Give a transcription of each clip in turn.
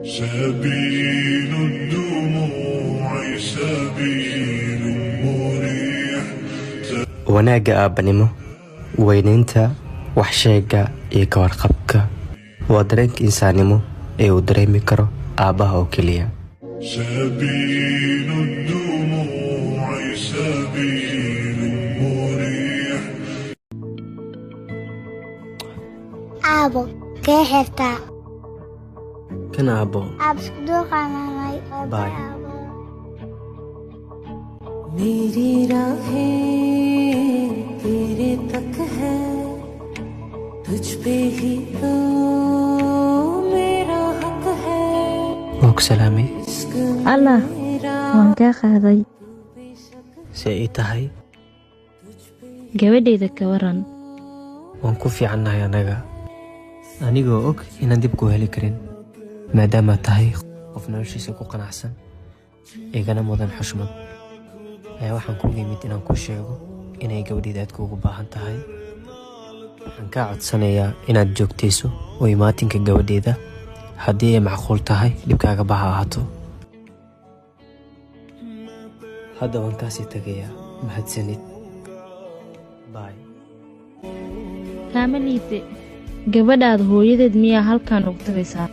سبيل الدموع سبيل مريح. wanaaga aabanimo weynaynta wax sheega iyo ka warqabka waa dareenka insaanimo ee uu dareemi karo aabaha oo keliya. سبيل الدموع سبيل مريح. أبو كيفتا kan aabo أبو صدوق أنا باي. मेरी राहें तेरे तक है तुझ पे ही तो मेरा हक है waa ku salaamay allah waan kaa qaaday see ii tahay gabadhayda ka waran waan ku fiicannahay anaga anigoo og inaan dib ku heli karin maadaama tahay qof noloshiisa ku qanacsan igana mudan xushmad ayaa waxaan ku yimid inaan ku sheego inay gabadhayda aad kuugu baahan tahay. waxaan kaa codsanayaa inaad joogtayso oo imaatinka gabadhayda haddii ay macquul tahay dhibkaaga baha ahaato. hadda waan kaasii tagayaa mahadsanid baay. kaama liite gabadhaada hooyadeed miyaa halkan ugu tagaysaa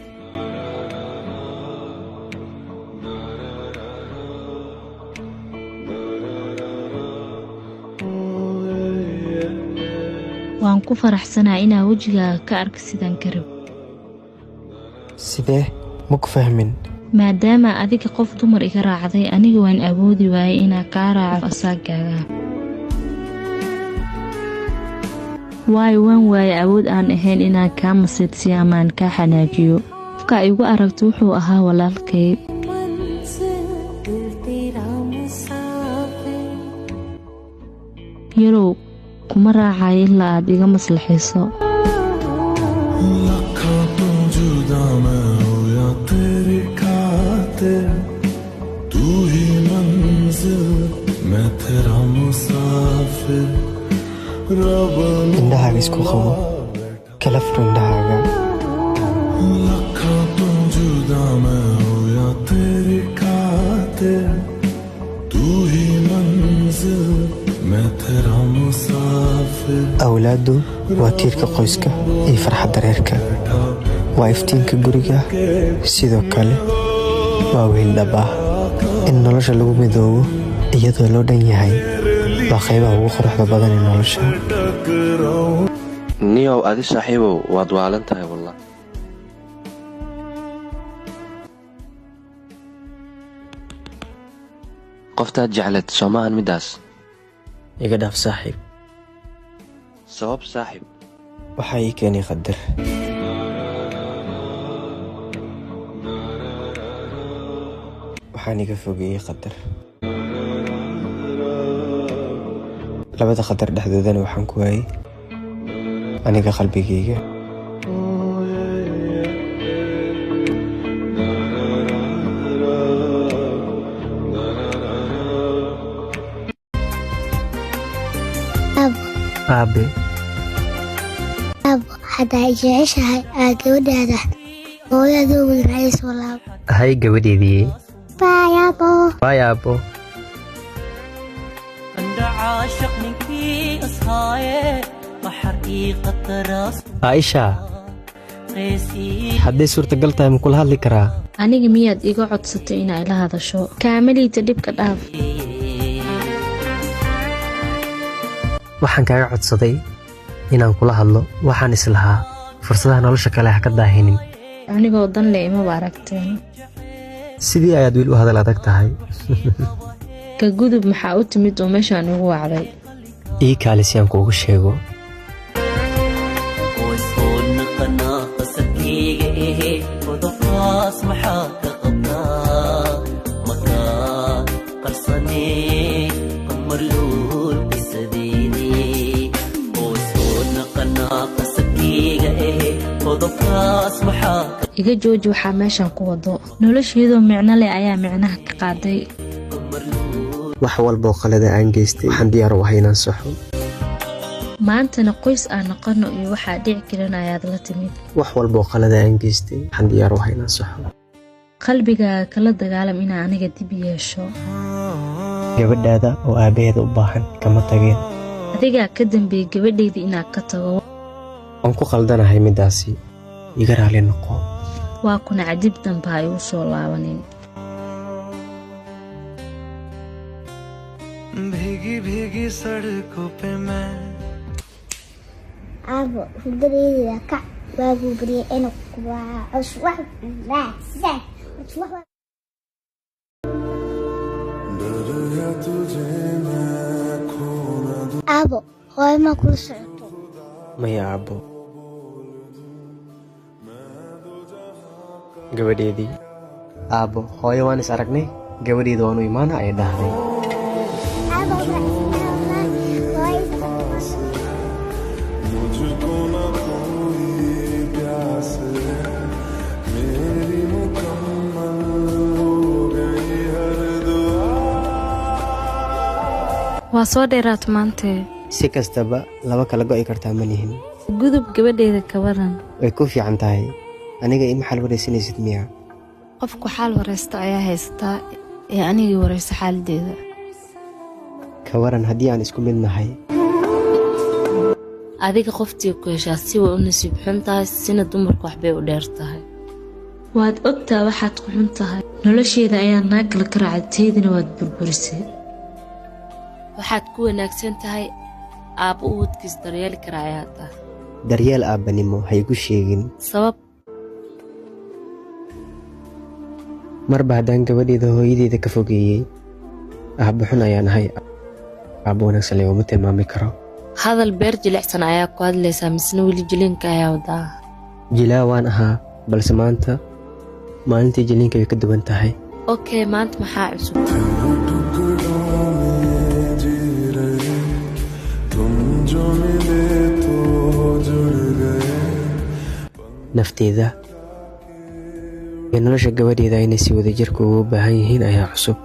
waan ku faraxsanaa inaa wejigaaga ka arka sidaan ka rabo sidee ma ku fahmin maadaama adiga qof dumar iga raacday aniga waan awoodi waayay inaa kaa raaco asaagaaga waayo waan waaye awood aan ahayn inaan kaa masiidsiyo ama aan kaa xanaajiyo qofka igu aragto wuxuu ahaa walaalkay yarow kuma raacayo ilaa aad iga maslaxayso indhahaaga isku qabo kala fur indhahaaga awlaadu waa tiirka qoyska iyo farxadda reerka waa iftiinka guriga sidoo kale waa wiil dhab ah in nolosha lagu midoobo iyadoo loo dhan yahay waa qaybaha ugu quruxda badan ee nolosha. niyow adi saaxiibow waad waalan tahay wallah. qoftaad jeclad soomaahan midaas iga dhaaf saaxiib sabab saaxiib waxaa ii keenay qadar waxaan iga fogeeyey qadar labada qadar dhexdoodana waxaan ku waayey aniga qalbigayga. aabe أبو حتى يعيشها أقول هذا هو من رئيس والله. hay gabadheedii باي أبو baay aabo caaisha hadday suurtagal tahay ma kula hadli karaa aniga miyaad iga codsatay inaa ila hadasho kaama liita dhibka dhaaf waxaan kaaga codsaday inaan kula hadlo waxaan islahaa fursadaha nolosha kale ha ka daahinin anigoo dan le imaba aragteen sidii ayaad wiil u hadal adag tahay ka gudub maxaa u timid oo meeshaan igu wacday ii kaali si aan kuugu sheego iga jooji waxaa meeshaan ku wado nolosheedoo micno leh ayaa micnaha ka qaaday wax walboo qalada aan geystay waxaan diyaar u ahay inaan saxo maantana qoys aan noqono iyo waxaa dhici karin ayaad la timid wax walboo qalada aan geystay waxaan diyaar u ahay inaan saxo qalbigaaga kala dagaalam inaa aniga dib yeesho. gabadhaada oo aabaheeda u baahan kama tageen. adigaa ka dambeeyay gabadheydii inaad ka tago. waan ku qaldanahay midaasi, iga raali noqo. waa kuna cadib danba ay u soo laabanin. भीगी भीगी सड़कों पे मैं Abo, hurdadayda kac waagu baryay inuu kuwaaco subax wanaagsan. Abo, hooyo ma kula socoto? maya aabbo, gabadheedii. aabbo, hooyo waan is aragnay, gabadheeda waanu imaana ay dhahday. Abo, मुझको न कोई प्यास है, मेरी मुकम्मल हो गई हर दुआ. waa soo dheeraad maantee. si kastaba laba kala go'i kartaa ma lihin. gudub gabadheeda ka waran. way ku fiican tahay. aniga ima xal waraysanaysid miya? qofku xaal wareysta ayaa haystaa ee anigii wareysa xaaladeeda. ka waran haddii aan isku mid nahay. adiga qoftii ku heshaa si way u nasiib xun tahay, sina dumarku waxbay u dheer tahay. waad ogtaa waxaad ku xun tahay. nolosheeda ayaa naag kala ka raacadteedina waad burburisay. waxaad ku wanaagsan tahay aabbo uwadkiis daryeeli kara ayaa tahay. daryeel aabbanimo ha igu sheegin. sabab marba haddaan gabadheeda hooyadeeda ka fogeeyey, aabbo xun ayaan ahay. aabbo wanaagsan laguma tilmaami karo. hadal beer jilicsan ayaa ku hadlaysaa misna weli jiliinka ayaa wadaa. jilaa waan ahaa, balse maanta maalintii jiliinka way ka duwan tahay. okay, maanta maxaa cusub? nafteeda iyo nolosha gabadheeda inay si wadajirka ugu baahan yihiin ayaa cusub.